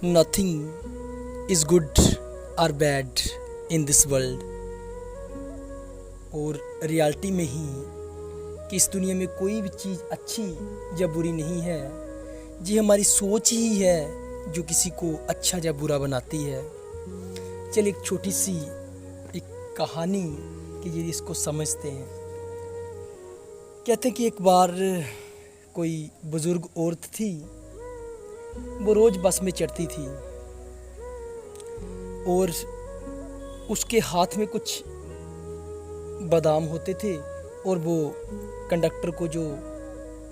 Nothing is good और bad in this world. और reality में ही कि इस दुनिया में कोई भी चीज़ अच्छी या बुरी नहीं है। ये हमारी सोच ही है जो किसी को अच्छा या बुरा बनाती है। चल एक छोटी सी एक कहानी कि ये इसको समझते हैं। कहते हैं कि एक बार कोई बुज़ुर्ग औरत थी, वो रोज़ बस में चढ़ती थी और उसके हाथ में कुछ बादाम होते थे और वो कंडक्टर को, जो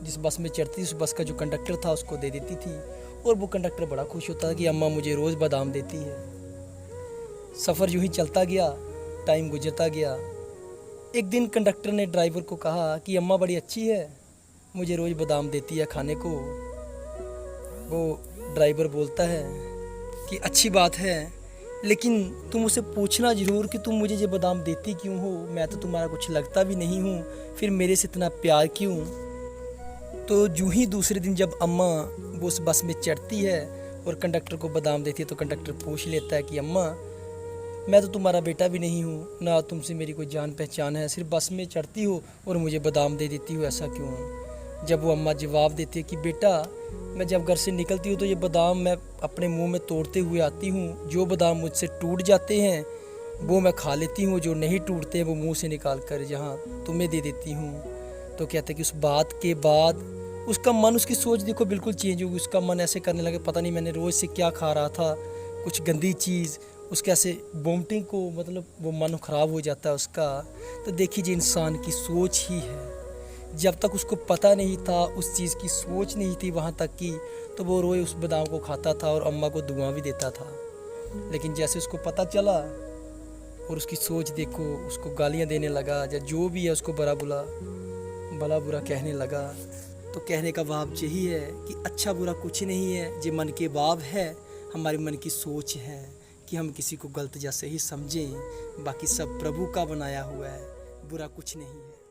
जिस बस में चढ़ती थी उस बस का जो कंडक्टर था उसको दे देती थी। और वो कंडक्टर बड़ा खुश होता था कि अम्मा मुझे रोज़ बादाम देती है। सफ़र यूं ही चलता गया, टाइम गुजरता गया। एक दिन कंडक्टर ने ड्राइवर को कहा कि अम्मा बड़ी अच्छी है, मुझे रोज़ बादाम देती है खाने को। वो ड्राइवर बोलता है कि अच्छी बात है, लेकिन तुम उसे पूछना ज़रूर कि तुम मुझे ये बादाम देती क्यों हो, मैं तो तुम्हारा कुछ लगता भी नहीं हूँ, फिर मेरे से इतना प्यार क्यों। तो यूं ही दूसरे दिन जब अम्मा वो उस बस में चढ़ती है और कंडक्टर को बादाम देती है तो कंडक्टर पूछ लेता है कि अम्मा मैं तो तुम्हारा बेटा भी नहीं हूँ, ना तुमसे मेरी कोई जान पहचान है, सिर्फ बस में चढ़ती हो और मुझे बादाम दे देती हो, ऐसा क्यों। जब वो अम्मा जवाब देती है कि बेटा मैं जब घर से निकलती हूँ तो ये बादाम मैं अपने मुंह में तोड़ते हुए आती हूँ। जो बादाम मुझसे टूट जाते हैं वो मैं खा लेती हूँ, जो नहीं टूटते हैं वो मुंह से निकाल कर यहाँ तुम्हें दे देती हूँ। तो कहते हैं कि उस बात के बाद उसका मन, उसकी सोच देखो बिल्कुल चेंज होगी। उसका मन ऐसे करने लगे पता नहीं मैंने रोज़ से क्या खा रहा था, कुछ गंदी चीज़, उसके ऐसे वोमिटिंग को, मतलब वो मन ख़राब हो जाता है उसका। तो देखिए इंसान की सोच ही है। जब तक उसको पता नहीं था, उस चीज़ की सोच नहीं थी वहाँ तक की, तो वो रोज़ उस बादाम को खाता था और अम्मा को दुआ भी देता था। लेकिन जैसे उसको पता चला और उसकी सोच देखो, उसको गालियाँ देने लगा या जो भी है उसको भला बुरा कहने लगा। तो कहने का भाव यही है कि अच्छा बुरा कुछ नहीं है, ये मन के भाव है, हमारे मन की सोच है कि हम किसी को गलत या सही समझें। बाकी सब प्रभु का बनाया हुआ है, बुरा कुछ नहीं है।